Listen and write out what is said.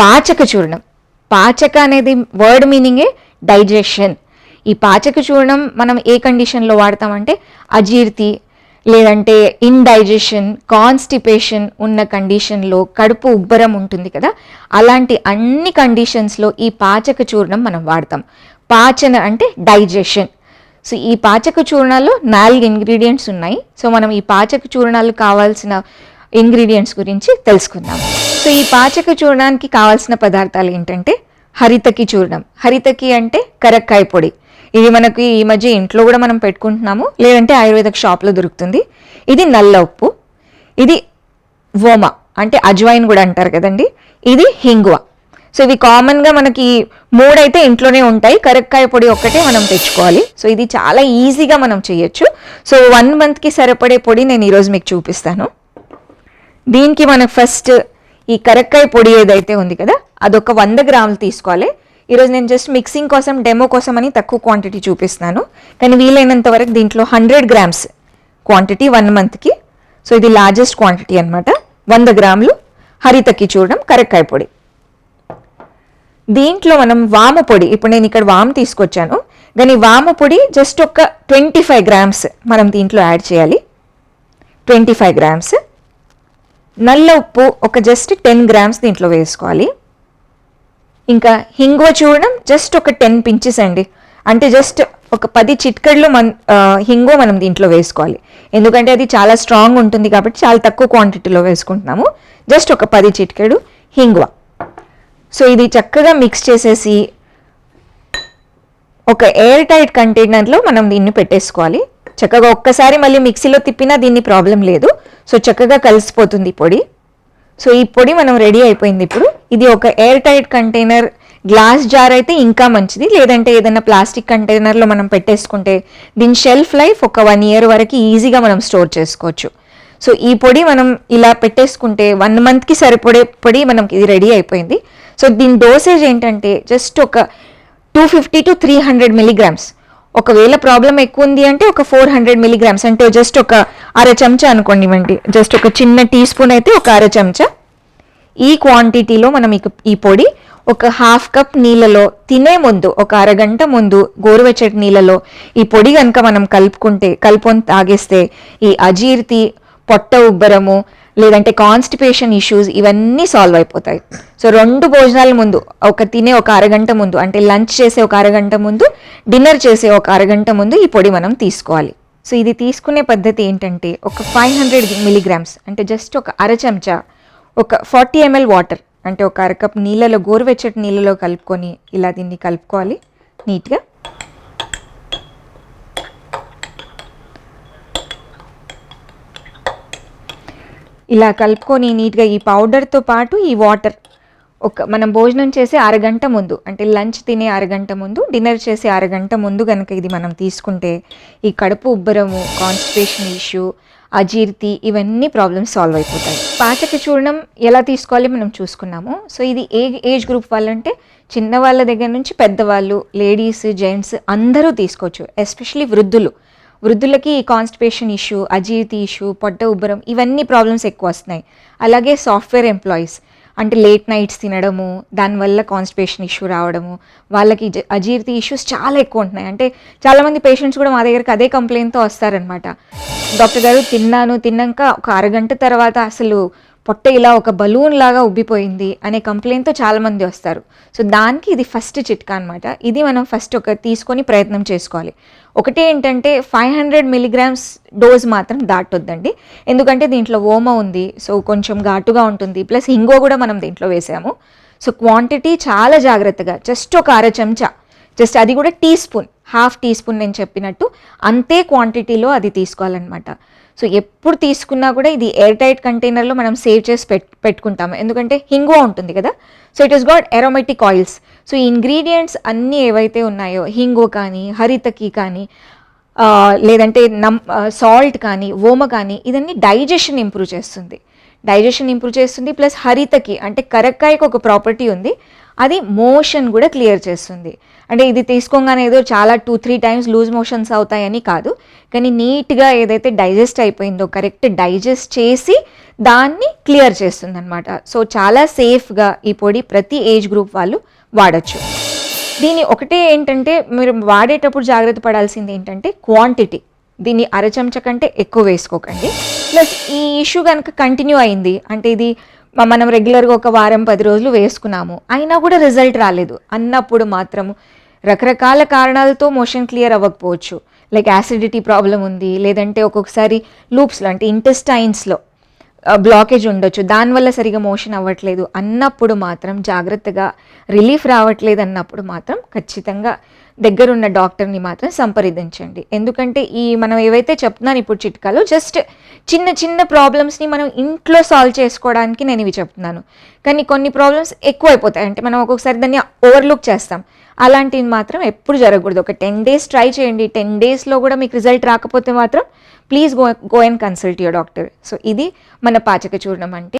పాచక చూర్ణం. పాచక అనేది word మీనింగే digestion. ఈ పాచక చూర్ణం మనం ఏ కండిషన్లో వాడతామంటే అజీర్తి లేదంటే ఇండైజెషన్, కాన్స్టిపేషన్ ఉన్న కండిషన్లో, కడుపు ఉబ్బరం ఉంటుంది కదా, అలాంటి అన్ని కండిషన్స్లో ఈ పాచక చూర్ణం మనం వాడతాం. పాచన అంటే డైజెషన్. సో ఈ పాచక చూర్ణాల్లో 4 ఇంగ్రీడియంట్స్ ఉన్నాయి. సో మనం ఈ పాచక చూర్ణాలు కావాల్సిన ఇంగ్రీడియంట్స్ గురించి తెలుసుకుందాం. సో ఈ పాచక చూర్ణానికి కావాల్సిన పదార్థాలు ఏంటంటే హరితకి చూర్ణం. హరితకి అంటే కరక్కాయ పొడి. ఇది మనకి ఈ మధ్య ఇంట్లో కూడా మనం పెట్టుకుంటున్నాము, లేదంటే ఆయుర్వేదిక్ షాప్లో దొరుకుతుంది. ఇది నల్ల ఉప్పు, ఇది వోమ అంటే అజ్వైన్ కూడా అంటారు కదండి, ఇది హింగువ. సో ఇవి కామన్గా మనకి 3 అయితే ఇంట్లోనే ఉంటాయి. కరక్కాయ పొడి ఒక్కటే మనం తెచ్చుకోవాలి. సో ఇది చాలా ఈజీగా మనం చేయొచ్చు. సో 1 మంత్కి సరిపడే పొడి నేను ఈరోజు మీకు చూపిస్తాను. దీనికి మనకు ఫస్ట్ ఈ కరక్కాయ పొడి ఏదైతే ఉంది కదా, అదొక 100 గ్రాములు తీసుకోవాలి. ఈరోజు నేను జస్ట్ మిక్సింగ్ కోసం, డెమో కోసం అని తక్కువ క్వాంటిటీ చూపిస్తున్నాను, కానీ వీలైనంత వరకు దీంట్లో 100 గ్రామ్స్ క్వాంటిటీ 1 మంత్కి. సో ఇది లార్జెస్ట్ క్వాంటిటీ అనమాట. 100 గ్రాములు హరితకి చూడడం కరక్కాయ పొడి. దీంట్లో మనం వాము పొడి, ఇప్పుడు నేను ఇక్కడ వాము తీసుకొచ్చాను, కానీ వాము పొడి జస్ట్ ఒక 25 గ్రామ్స్ మనం దీంట్లో యాడ్ చేయాలి. 25 గ్రామ్స్. నల్ల ఉప్పు ఒక జస్ట్ 10 గ్రామ్స్ దీంట్లో వేసుకోవాలి. ఇంకా హింగువ చూడడం జస్ట్ ఒక 10 పించెస్ అండి, అంటే జస్ట్ ఒక 10 చిట్కడ్లు హింగువ మనం దీంట్లో వేసుకోవాలి. ఎందుకంటే అది చాలా స్ట్రాంగ్ ఉంటుంది కాబట్టి చాలా తక్కువ క్వాంటిటీలో వేసుకుంటున్నాము. జస్ట్ ఒక 10 చిట్కడు హింగువ. సో ఇది చక్కగా మిక్స్ చేసేసి ఒక ఎయిర్ టైట్ కంటైనర్లో మనం దీన్ని పెట్టేసుకోవాలి. చక్కగా ఒక్కసారి మళ్ళీ మిక్సీలో తిప్పినా దీన్ని ప్రాబ్లం లేదు. సో చక్కగా కలిసిపోతుంది పొడి. సో ఈ పొడి మనం రెడీ అయిపోయింది. ఇప్పుడు ఇది ఒక airtight container, glass jar అయితే ఇంకా మంచిది, లేదంటే ఏదైనా ప్లాస్టిక్ కంటైనర్లో మనం పెట్టేసుకుంటే దీని షెల్ఫ్ లైఫ్ ఒక 1 ఇయర్ వరకు ఈజీగా మనం స్టోర్ చేసుకోవచ్చు. సో ఈ పొడి మనం ఇలా పెట్టేసుకుంటే 1 మంత్కి సరిపడే పొడి మనకి ఇది రెడీ అయిపోయింది. సో దీని డోసేజ్ ఏంటంటే జస్ట్ ఒక 250 to 300 మిలీగ్రామ్స్. ఒకవేళ ప్రాబ్లం ఎక్కువ ఉంది అంటే ఒక 400 మిలీగ్రామ్స్, అంటే జస్ట్ ఒక 1/2 చెంచా అనుకోండి ఇవ్వండి. జస్ట్ ఒక చిన్న టీ స్పూన్ అయితే ఒక 1/2 చెంచా. ఈ క్వాంటిటీలో మనం ఈ పొడి ఒక 1/2 కప్ నీళ్ళలో తినే ముందు ఒక అరగంట ముందు గోరువెచ్చటి నీళ్ళలో ఈ పొడి కనుక మనం కలుపుకొని తాగేస్తే ఈ అజీర్తి, పొట్ట ఉబ్బరము, లేదంటే కాన్స్టిపేషన్ ఇష్యూస్ ఇవన్నీ సాల్వ్ అయిపోతాయి. సో 2 భోజనాల ముందు, తినే ఒక అరగంట ముందు, అంటే లంచ్ చేసే ఒక అరగంట ముందు, డిన్నర్ చేసే ఒక అరగంట ముందు ఈ పొడి మనం తీసుకోవాలి. సో ఇది తీసుకునే పద్ధతి ఏంటంటే ఒక 500 మిలీగ్రామ్స్, అంటే జస్ట్ ఒక 1/2 చెంచా, ఒక 40 ml వాటర్, అంటే ఒక 1/2 కప్ నీళ్ళలో, గోరువెచ్చటి నీళ్ళలో కలుపుకొని ఇలా దీన్ని కలుపుకోవాలి నీట్గా. ఇలా కలుపుకొని నీట్గా ఈ పౌడర్తో పాటు ఈ వాటర్ మనం భోజనం చేసే అరగంట ముందు, అంటే లంచ్ తినే అరగంట ముందు, డిన్నర్ చేసే అరగంట ముందు కనుక ఇది మనం తీసుకుంటే ఈ కడుపు ఉబ్బరము, కాన్స్టిపేషన్ ఇష్యూ, అజీర్తి ఇవన్నీ ప్రాబ్లమ్స్ సాల్వ్ అయిపోతాయి. పాచక చూర్ణం ఎలా తీసుకోవాలి మనం చూసుకున్నాము. సో ఇది ఏజ్ గ్రూప్ వాళ్ళంటే చిన్నవాళ్ళ దగ్గర నుంచి పెద్దవాళ్ళు, లేడీస్, జెంట్స్ అందరూ తీసుకోవచ్చు. ఎస్పెషలీ వృద్ధులకి ఈ కాన్స్టిపేషన్ ఇష్యూ, అజీర్తి ఇష్యూ, పొట్ట ఉబ్బరం ఇవన్నీ ప్రాబ్లమ్స్ ఎక్కువ వస్తున్నాయి. అలాగే సాఫ్ట్వేర్ ఎంప్లాయీస్, అంటే లేట్ నైట్స్ తినడము, దానివల్ల కాన్స్టిపేషన్ ఇష్యూ రావడము, వాళ్ళకి అజీర్తి ఇష్యూస్ చాలా ఎక్కువ ఉంటున్నాయి. అంటే చాలామంది పేషెంట్స్ కూడా మా దగ్గరికి అదే కంప్లైంట్తో వస్తారనమాట. డాక్టర్ గారు తిన్నాక ఒక అరగంట తర్వాత అసలు పొట్ట ఇలా ఒక బలూన్ లాగా ఉబ్బిపోయింది అనే కంప్లైంట్తో చాలామంది వస్తారు. సో దానికి ఇది ఫస్ట్ చిట్కా అనమాట. ఇది మనం ఫస్ట్ తీసుకొని ప్రయత్నం చేసుకోవాలి. ఒకటి ఏంటంటే 500 మిలీగ్రామ్స్ డోస్ మాత్రం దాటొద్దండి, ఎందుకంటే దీంట్లో ఓమ ఉంది. సో కొంచెం ఘాటుగా ఉంటుంది, ప్లస్ హింగో కూడా మనం దీంట్లో వేసాము. సో క్వాంటిటీ చాలా జాగ్రత్తగా జస్ట్ ఒక 1/2 చెంచా, జస్ట్ అది కూడా టీ స్పూన్, 1/2 టీ స్పూన్ నేను చెప్పినట్టు అంతే క్వాంటిటీలో అది తీసుకోవాలన్నమాట. సో ఎప్పుడు తీసుకున్నా కూడా ఇది ఎయిర్ టైట్ కంటైనర్లో మనం సేవ్ చేసి పెట్టుకుంటాము, ఎందుకంటే హింగువ ఉంటుంది కదా. So it is got aromatic oils. So ఈ ఇంగ్రీడియంట్స్ అన్నీ ఏవైతే ఉన్నాయో, హింగువ కానీ, హరితకి కానీ, లేదంటే సాల్ట్ కానీ, ఓమ కానీ, ఇదన్నీ డైజెషన్ ఇంప్రూవ్ చేస్తుంది. ప్లస్ హరితకి అంటే కరక్కాయకు ఒక ప్రాపర్టీ ఉంది, అది మోషన్ కూడా క్లియర్ చేస్తుంది. అంటే ఇది తీసుకోగానే ఏదో చాలా 2-3 టైమ్స్ లూజ్ మోషన్స్ అవుతాయని కాదు, కానీ నీట్గా ఏదైతే డైజెస్ట్ అయిపోయిందో కరెక్ట్ డైజెస్ట్ చేసి దాన్ని క్లియర్ చేస్తుంది అనమాట. సో చాలా సేఫ్గా ఈ పొడి ప్రతి ఏజ్ గ్రూప్ వాళ్ళు వాడచ్చు. దీని ఒకటే ఏంటంటే మీరు వాడేటప్పుడు జాగ్రత్త పడాల్సింది ఏంటంటే క్వాంటిటీ. దీన్ని అరచంచ కంటే ఎక్కువ వేసుకోకండి. ప్లస్ ఈ ఇష్యూ కనుక కంటిన్యూ అయింది అంటే ఇది మనం రెగ్యులర్గా ఒక వారం 10 రోజులు వేసుకున్నాము అయినా కూడా రిజల్ట్ రాలేదు అన్నప్పుడు మాత్రము రకరకాల కారణాలతో మోషన్ క్లియర్ అవ్వకపోవచ్చు. లైక్ యాసిడిటీ ప్రాబ్లం ఉంది, లేదంటే ఒక్కొక్కసారి లూప్స్లో అంటే ఇంటెస్టైన్స్లో బ్లాకేజ్ ఉండొచ్చు, దానివల్ల సరిగా మోషన్ అవ్వట్లేదు అన్నప్పుడు మాత్రం జాగ్రత్తగా, రిలీఫ్ రావట్లేదు అన్నప్పుడు మాత్రం ఖచ్చితంగా దగ్గరున్న డాక్టర్ని మాత్రం సంప్రదించండి. ఎందుకంటే ఈ మనం ఏవైతే చెప్తున్నాను ఇప్పుడు చిట్కాలో జస్ట్ చిన్న చిన్న ప్రాబ్లమ్స్ని మనం ఇంట్లో సాల్వ్ చేసుకోవడానికి నేను ఇవి చెప్తున్నాను. కానీ కొన్ని ప్రాబ్లమ్స్ ఎక్కువైపోతాయి, అంటే మనం ఒక్కొక్కసారి దాన్ని ఓవర్లుక్ చేస్తాం. అలాంటివి మాత్రం ఎప్పుడు జరగకూడదు. ఒక 10 days ట్రై చేయండి. 10 daysలో కూడా మీకు రిజల్ట్ రాకపోతే మాత్రం please go and consult your doctor. So ఇది మన పాచక చూర్ణం అంటే.